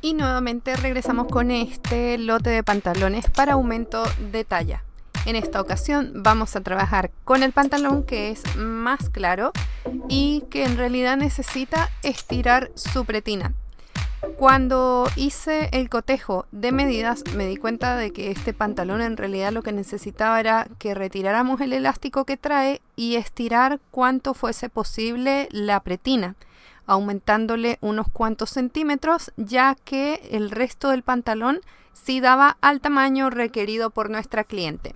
Y nuevamente regresamos con este lote de pantalones para aumento de talla. En esta ocasión vamos a trabajar con el pantalón que es más claro y que en realidad necesita estirar su pretina. Cuando hice el cotejo de medidas me di cuenta de que este pantalón en realidad lo que necesitaba era que retiráramos el elástico que trae y estirar cuanto fuese posible la pretina, aumentándole unos cuantos centímetros, ya que el resto del pantalón sí daba al tamaño requerido por nuestra cliente.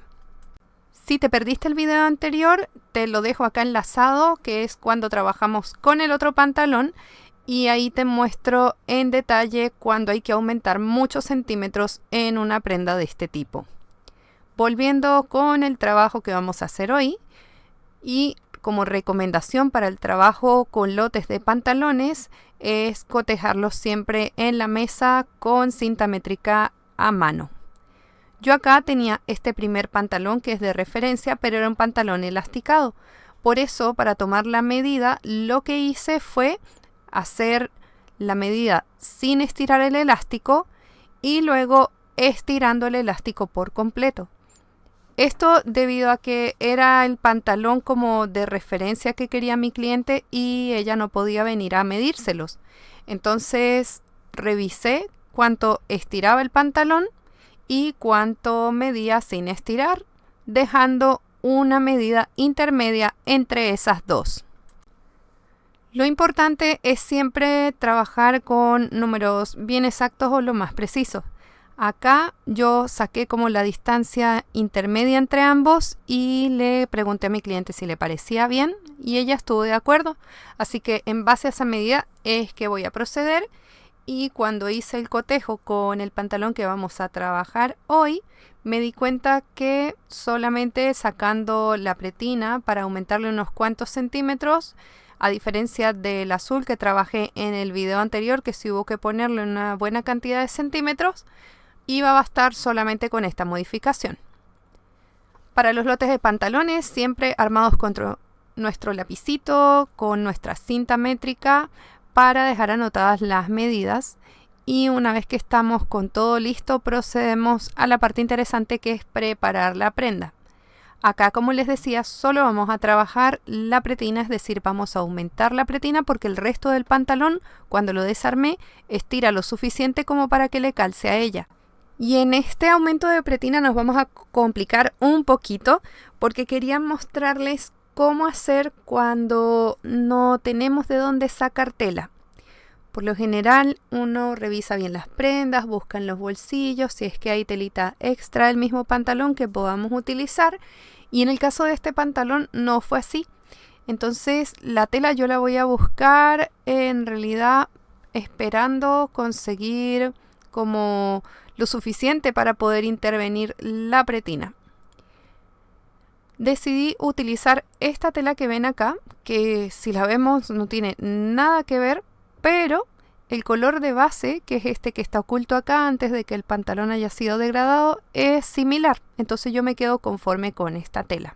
Si te perdiste el video anterior, te lo dejo acá enlazado, que es cuando trabajamos con el otro pantalón, y ahí te muestro en detalle cuando hay que aumentar muchos centímetros en una prenda de este tipo. Volviendo con el trabajo que vamos a hacer hoy, y como recomendación para el trabajo con lotes de pantalones es cotejarlos siempre en la mesa con cinta métrica a mano. Yo acá tenía este primer pantalón que es de referencia, pero era un pantalón elasticado. Por eso, para tomar la medida, lo que hice fue hacer la medida sin estirar el elástico y luego estirando el elástico por completo. Esto debido a que era el pantalón como de referencia que quería mi cliente y ella no podía venir a medírselos. Entonces revisé cuánto estiraba el pantalón y cuánto medía sin estirar, dejando una medida intermedia entre esas dos. Lo importante es siempre trabajar con números bien exactos o lo más precisos. Acá yo saqué como la distancia intermedia entre ambos y le pregunté a mi cliente si le parecía bien y ella estuvo de acuerdo. Así que en base a esa medida es que voy a proceder, y cuando hice el cotejo con el pantalón que vamos a trabajar hoy, me di cuenta que solamente sacando la pretina para aumentarle unos cuantos centímetros, a diferencia del azul que trabajé en el video anterior, que sí hubo que ponerle una buena cantidad de centímetros, iba a bastar solamente con esta modificación. Para los lotes de pantalones, siempre armados con nuestro lapicito, con nuestra cinta métrica, para dejar anotadas las medidas, y una vez que estamos con todo listo, procedemos a la parte interesante, que es preparar la prenda. Acá, como les decía, solo vamos a trabajar la pretina, es decir, vamos a aumentar la pretina porque el resto del pantalón, cuando lo desarmé, estira lo suficiente como para que le calce a ella. Y en este aumento de pretina nos vamos a complicar un poquito porque quería mostrarles cómo hacer cuando no tenemos de dónde sacar tela. Por lo general uno revisa bien las prendas, busca en los bolsillos si es que hay telita extra del mismo pantalón que podamos utilizar, y en el caso de este pantalón no fue así. Entonces la tela yo la voy a buscar en realidad esperando conseguir como lo suficiente para poder intervenir la pretina. Decidí utilizar esta tela que ven acá, que si la vemos no tiene nada que ver, pero el color de base, que es este que está oculto acá antes de que el pantalón haya sido degradado, es similar. Entonces yo me quedo conforme con esta tela.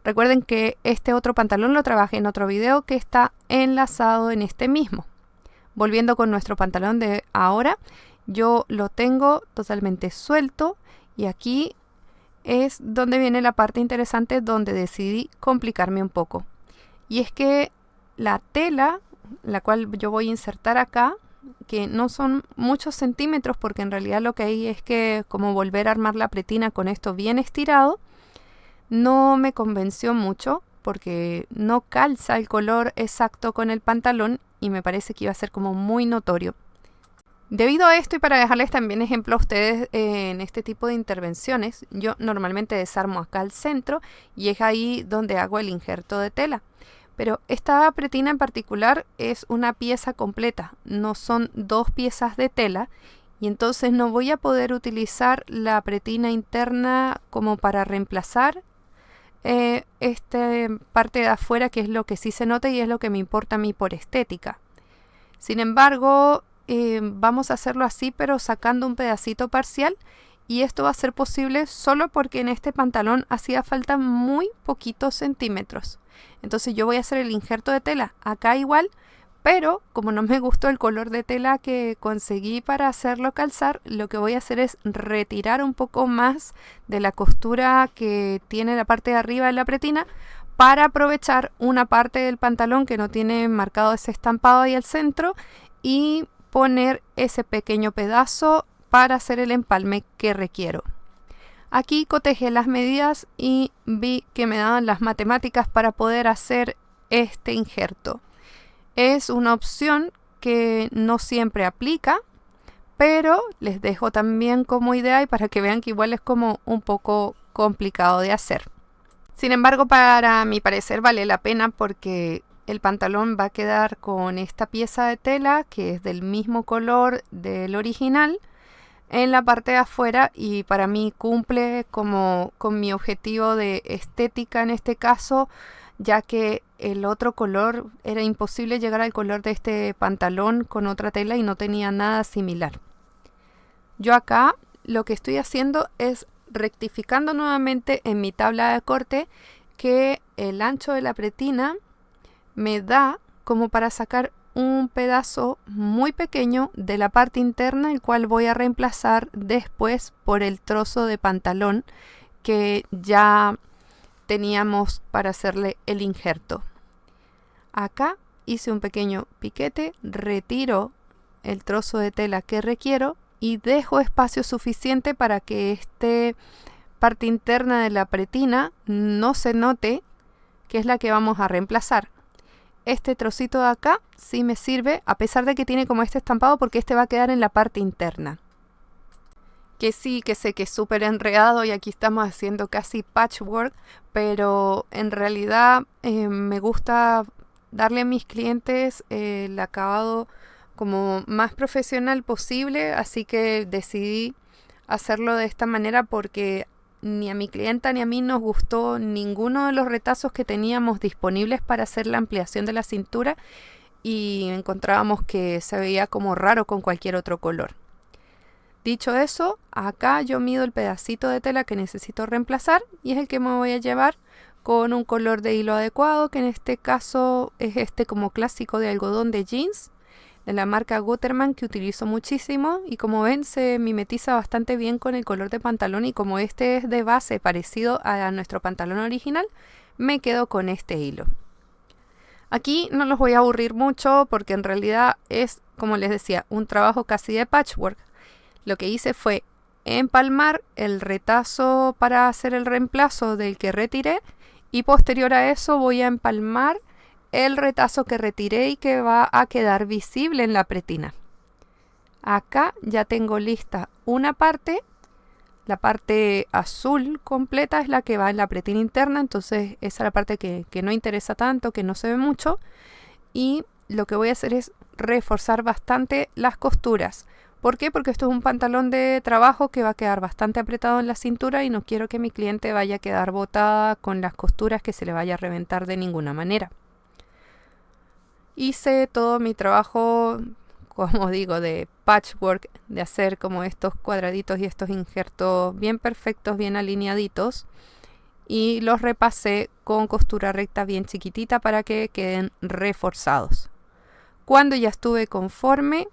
Recuerden que este otro pantalón lo trabajé en otro video que está enlazado en este mismo. Volviendo con nuestro pantalón de ahora, yo lo tengo totalmente suelto y aquí es donde viene la parte interesante, donde decidí complicarme un poco. Y es que la tela, la cual yo voy a insertar acá, que no son muchos centímetros porque en realidad lo que hay es que como volver a armar la pretina con esto bien estirado, no me convenció mucho porque no calza el color exacto con el pantalón y me parece que iba a ser como muy notorio. Debido a esto, y para dejarles también ejemplo a ustedes en este tipo de intervenciones, yo normalmente desarmo acá al centro y es ahí donde hago el injerto de tela. Pero esta pretina en particular es una pieza completa, no son dos piezas de tela, y entonces no voy a poder utilizar la pretina interna como para reemplazar esta parte de afuera, que es lo que sí se nota y es lo que me importa a mí por estética. Sin embargo, vamos a hacerlo así, pero sacando un pedacito parcial, y esto va a ser posible solo porque en este pantalón hacía falta muy poquitos centímetros. Entonces yo voy a hacer el injerto de tela acá igual, Pero como no me gustó el color de tela que conseguí para hacerlo calzar, lo que voy a hacer es retirar un poco más de la costura que tiene la parte de arriba de la pretina para aprovechar una parte del pantalón que no tiene marcado ese estampado ahí al centro y poner ese pequeño pedazo para hacer el empalme que requiero. Aquí cotejé las medidas y vi que me daban las matemáticas para poder hacer este injerto. Es una opción que no siempre aplica, pero les dejo también como idea y para que vean que igual es como un poco complicado de hacer. Sin embargo, para mi parecer vale la pena porque el pantalón va a quedar con esta pieza de tela que es del mismo color del original en la parte de afuera y para mí cumple como con mi objetivo de estética en este caso, ya que el otro color era imposible llegar al color de este pantalón con otra tela y no tenía nada similar. Yo acá lo que estoy haciendo es rectificando nuevamente en mi tabla de corte que el ancho de la pretina me da como para sacar un pedazo muy pequeño de la parte interna, el cual voy a reemplazar después por el trozo de pantalón que ya teníamos para hacerle el injerto. Acá hice un pequeño piquete, retiro el trozo de tela que requiero y dejo espacio suficiente para que esta parte interna de la pretina no se note que es la que vamos a reemplazar. Este trocito de acá sí me sirve, a pesar de que tiene como este estampado, porque este va a quedar en la parte interna. Que sí, que sé que es súper enredado y aquí estamos haciendo casi patchwork, pero en realidad me gusta darle a mis clientes el acabado como más profesional posible, así que decidí hacerlo de esta manera porque ni a mi clienta ni a mí nos gustó ninguno de los retazos que teníamos disponibles para hacer la ampliación de la cintura y encontrábamos que se veía como raro con cualquier otro color. Dicho eso, acá yo mido el pedacito de tela que necesito reemplazar y es el que me voy a llevar con un color de hilo adecuado, que en este caso es este como clásico de algodón de jeans de la marca Gutermann, que utilizo muchísimo y como ven se mimetiza bastante bien con el color de pantalón y como este es de base parecido a nuestro pantalón original, me quedo con este hilo. Aquí no los voy a aburrir mucho porque en realidad es, como les decía, un trabajo casi de patchwork. Lo que hice fue empalmar el retazo para hacer el reemplazo del que retiré y posterior a eso voy a empalmar el retazo que retiré y que va a quedar visible en la pretina. Acá ya tengo lista una parte, la parte azul completa es la que va en la pretina interna, entonces esa es la parte que no interesa tanto, que no se ve mucho y lo que voy a hacer es reforzar bastante las costuras. ¿Por qué? Porque esto es un pantalón de trabajo que va a quedar bastante apretado en la cintura y no quiero que mi cliente vaya a quedar botada con las costuras, que se le vaya a reventar de ninguna manera. Hice todo mi trabajo, como digo, de patchwork, de hacer como estos cuadraditos y estos injertos bien perfectos, bien alineaditos y los repasé con costura recta bien chiquitita para que queden reforzados. Cuando ya estuve conforme,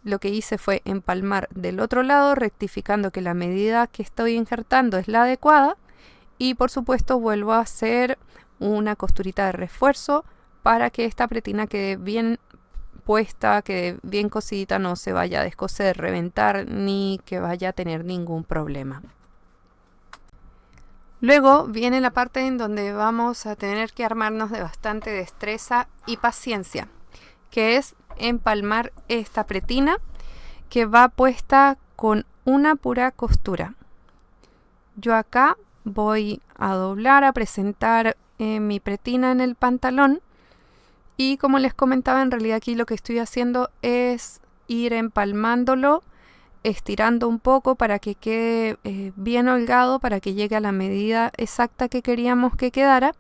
lo que hice fue empalmar del otro lado, rectificando que la medida que estoy injertando es la adecuada y por supuesto vuelvo a hacer una costurita de refuerzo para que esta pretina quede bien puesta, quede bien cosidita, no se vaya a descoser, reventar ni que vaya a tener ningún problema. Luego viene la parte en donde vamos a tener que armarnos de bastante destreza y paciencia, que es empalmar esta pretina que va puesta con una pura costura. Yo acá voy a doblar, a presentar mi pretina en el pantalón y como les comentaba, en realidad aquí lo que estoy haciendo es ir empalmándolo, estirando un poco para que quede bien holgado, para que llegue a la medida exacta que queríamos que quedara,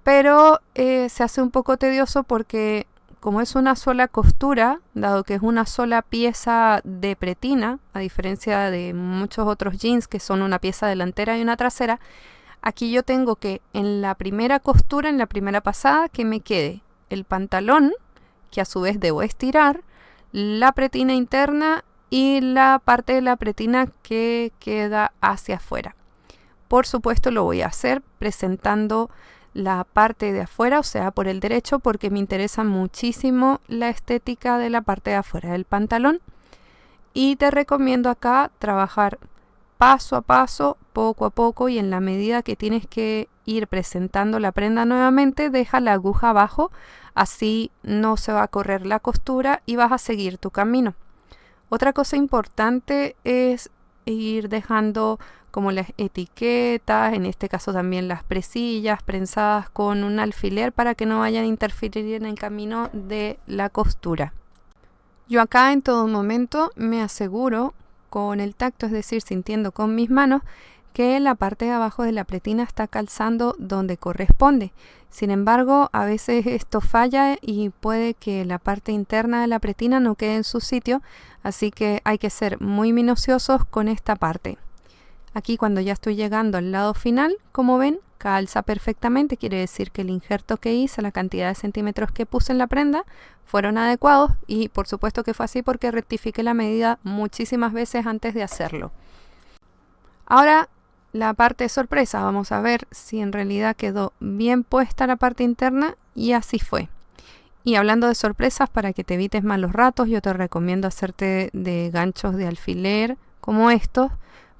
pero se hace un poco tedioso porque como es una sola costura, dado que es una sola pieza de pretina, a diferencia de muchos otros jeans que son una pieza delantera y una trasera, aquí yo tengo que en la primera costura, en la primera pasada, que me quede el pantalón, que a su vez debo estirar la pretina interna y la parte de la pretina que queda hacia afuera. Por supuesto lo voy a hacer presentando la parte de afuera, o sea, por el derecho, porque me interesa muchísimo la estética de la parte de afuera del pantalón. Y te recomiendo acá trabajar paso a paso, poco a poco, y en la medida que tienes que ir presentando la prenda nuevamente, deja la aguja abajo, así no se va a correr la costura y vas a seguir tu camino. Otra cosa importante es ir dejando como las etiquetas, en este caso también las presillas prensadas con un alfiler para que no vayan a interferir en el camino de la costura. Yo acá en todo momento me aseguro con el tacto, es decir, sintiendo con mis manos, que la parte de abajo de la pretina está calzando donde corresponde. Sin embargo, a veces esto falla y puede que la parte interna de la pretina no quede en su sitio, así que hay que ser muy minuciosos con esta parte. Aquí cuando ya estoy llegando al lado final, como ven, calza perfectamente, quiere decir que el injerto que hice, la cantidad de centímetros que puse en la prenda, fueron adecuados, y por supuesto que fue así porque rectifiqué la medida muchísimas veces antes de hacerlo. Ahora la parte sorpresa, vamos a ver si en realidad quedó bien puesta la parte interna, y así fue. Y hablando de sorpresas, para que te evites malos ratos, yo te recomiendo hacerte de ganchos de alfiler como estos,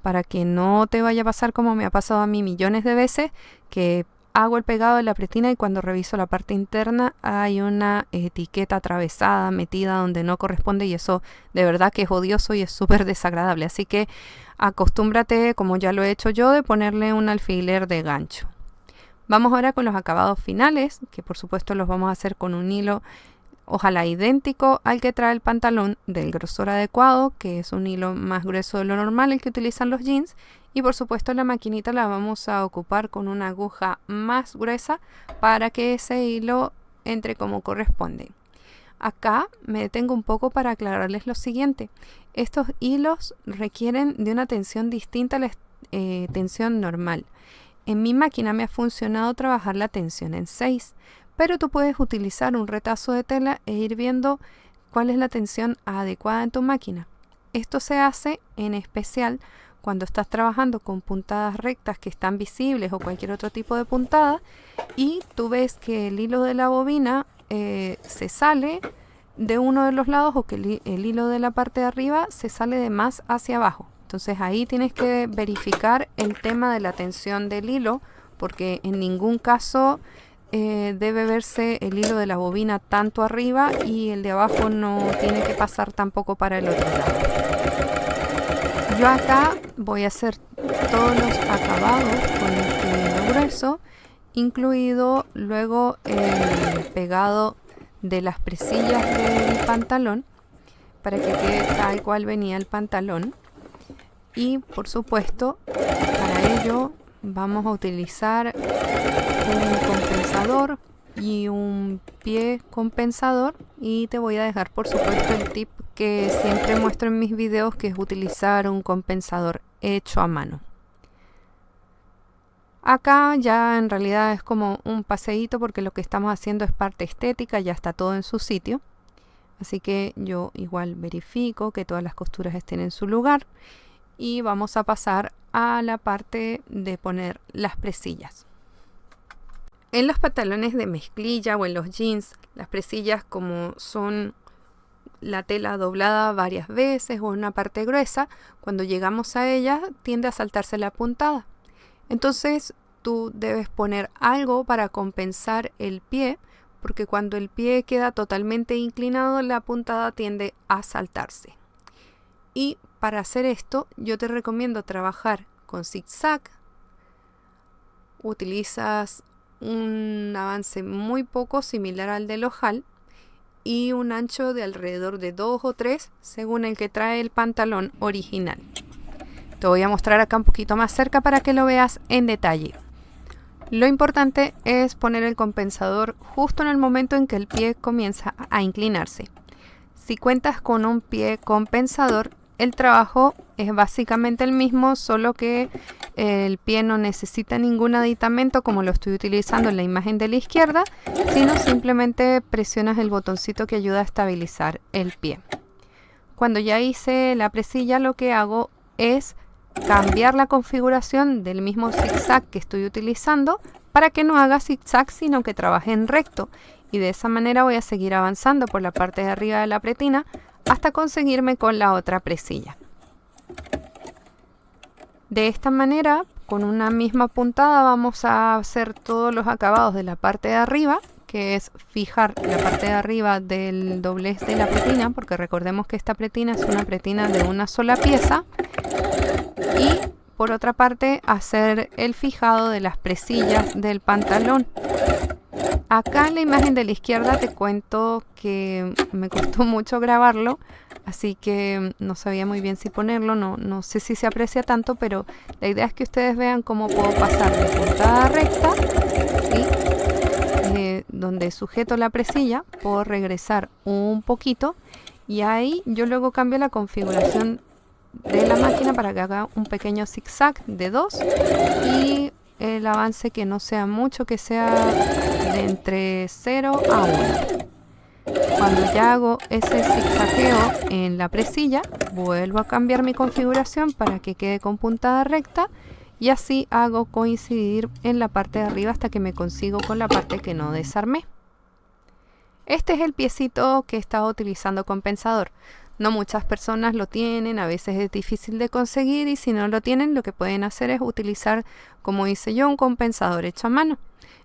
para que no te vaya a pasar como me ha pasado a mí millones de veces, que hago el pegado de la pretina y cuando reviso la parte interna hay una etiqueta atravesada, metida donde no corresponde, y eso de verdad que es odioso y es súper desagradable. Así que acostúmbrate, como ya lo he hecho yo, de ponerle un alfiler de gancho. Vamos ahora con los acabados finales, que por supuesto los vamos a hacer con un hilo ojalá idéntico al que trae el pantalón, del grosor adecuado, que es un hilo más grueso de lo normal, el que utilizan los jeans. Y por supuesto la maquinita la vamos a ocupar con una aguja más gruesa para que ese hilo entre como corresponde. Acá me detengo un poco para aclararles lo siguiente. Estos hilos requieren de una tensión distinta a la tensión normal. En mi máquina me ha funcionado trabajar la tensión en 6, pero tú puedes utilizar un retazo de tela e ir viendo cuál es la tensión adecuada en tu máquina. Esto se hace en especial cuando estás trabajando con puntadas rectas que están visibles o cualquier otro tipo de puntada, y tú ves que el hilo de la bobina se sale de uno de los lados, o que el hilo de la parte de arriba se sale de más hacia abajo. Entonces ahí tienes que verificar el tema de la tensión del hilo, porque en ningún caso debe verse el hilo de la bobina tanto arriba y el de abajo no tiene que pasar tampoco para el otro lado. Yo acá voy a hacer todos los acabados con este hilo grueso, incluido luego el pegado de las presillas del pantalón, para que quede tal cual venía el pantalón. Y por supuesto, para ello vamos a utilizar un compensador y un pie compensador, y te voy a dejar por supuesto el tip que siempre muestro en mis videos, que es utilizar un compensador hecho a mano. Acá ya en realidad es como un paseíto, porque lo que estamos haciendo es parte estética, ya está todo en su sitio. Así que yo igual verifico que todas las costuras estén en su lugar, y vamos a pasar a la parte de poner las presillas. En los pantalones de mezclilla o en los jeans, las presillas, como son la tela doblada varias veces o una parte gruesa, cuando llegamos a ella tiende a saltarse la puntada. Entonces tú debes poner algo para compensar el pie, porque cuando el pie queda totalmente inclinado, la puntada tiende a saltarse. Y para hacer esto yo te recomiendo trabajar con zigzag. Utilizas un avance muy poco similar al del ojal y un ancho de alrededor de 2 o 3 según el que trae el pantalón original. Te voy a mostrar acá un poquito más cerca para que lo veas en detalle. Lo importante es poner el compensador justo en el momento en que el pie comienza a inclinarse. Si cuentas con un pie compensador, el trabajo es básicamente el mismo, solo que el pie no necesita ningún aditamento como lo estoy utilizando en la imagen de la izquierda, sino simplemente presionas el botoncito que ayuda a estabilizar el pie. Cuando ya hice la presilla, lo que hago es cambiar la configuración del mismo zigzag que estoy utilizando para que no haga zigzag sino que trabaje en recto, y de esa manera voy a seguir avanzando por la parte de arriba de la pretina hasta conseguirme con la otra presilla. De esta manera, con una misma puntada vamos a hacer todos los acabados de la parte de arriba, que es fijar la parte de arriba del doblez de la pretina, porque recordemos que esta pretina es una pretina de una sola pieza, y por otra parte hacer el fijado de las presillas del pantalón. Acá en la imagen de la izquierda te cuento que me costó mucho grabarlo, así que no sabía muy bien si ponerlo, no sé si se aprecia tanto, pero la idea es que ustedes vean cómo puedo pasar de puntada recta, ¿sí? Donde sujeto la presilla, puedo regresar un poquito y ahí yo luego cambio la configuración de la máquina para que haga un pequeño zigzag de 2 y el avance que no sea mucho, que sea de entre 0 a 1. Cuando ya hago ese zigzagueo en la presilla, vuelvo a cambiar mi configuración para que quede con puntada recta y así hago coincidir en la parte de arriba hasta que me consigo con la parte que no desarmé. Este es el piecito que estaba utilizando compensador. No muchas personas lo tienen, a veces es difícil de conseguir, y si no lo tienen, lo que pueden hacer es utilizar, como hice yo, un compensador hecho a mano.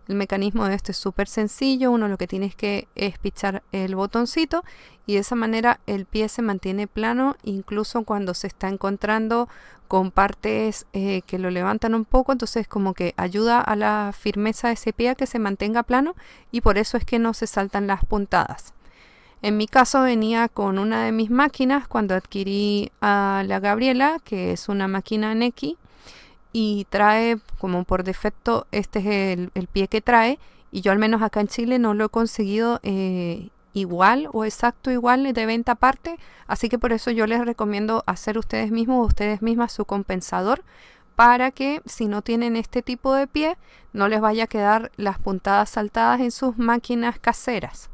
El mecanismo de esto es súper sencillo, uno lo que tiene es pichar el botoncito y de esa manera el pie se mantiene plano, incluso cuando se está encontrando con partes que lo levantan un poco, entonces como que ayuda a la firmeza de ese pie a que se mantenga plano, y por eso es que no se saltan las puntadas. En mi caso venía con una de mis máquinas cuando adquirí a la Gabriela, que es una máquina Neki, y trae como por defecto, este es el pie que trae, y yo al menos acá en Chile no lo he conseguido igual o exacto igual de venta aparte, así que por eso yo les recomiendo hacer ustedes mismos o ustedes mismas su compensador, para que si no tienen este tipo de pie no les vaya a quedar las puntadas saltadas en sus máquinas caseras.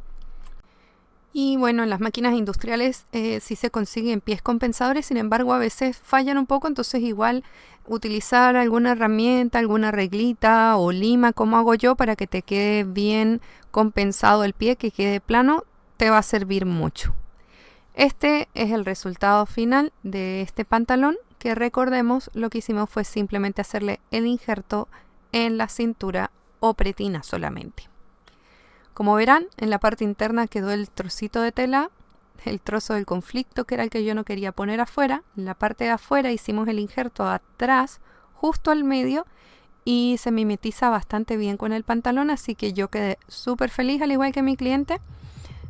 Y bueno, en las máquinas industriales sí se consiguen pies compensadores, sin embargo a veces fallan un poco, entonces igual utilizar alguna herramienta, alguna reglita o lima como hago yo para que te quede bien compensado el pie, que quede plano, te va a servir mucho. Este es el resultado final de este pantalón, que recordemos lo que hicimos fue simplemente hacerle el injerto en la cintura o pretina solamente. Como verán, en la parte interna quedó el trocito de tela, el trozo del conflicto, que era el que yo no quería poner afuera. En la parte de afuera hicimos el injerto atrás, justo al medio, y se mimetiza bastante bien con el pantalón, así que yo quedé súper feliz, al igual que mi cliente,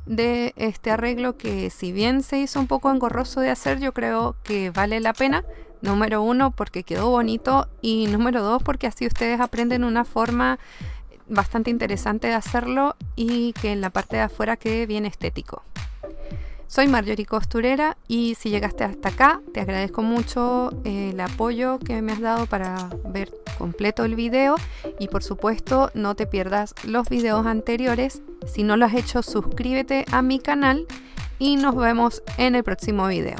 de este arreglo, que si bien se hizo un poco engorroso de hacer, yo creo que vale la pena. Número 1, porque quedó bonito, y número 2, porque así ustedes aprenden una forma bastante interesante de hacerlo y que en la parte de afuera quede bien estético. Soy Marjorie Costurera, y si llegaste hasta acá te agradezco mucho el apoyo que me has dado para ver completo el video, y por supuesto no te pierdas los videos anteriores. Si no lo has hecho, suscríbete a mi canal y nos vemos en el próximo video.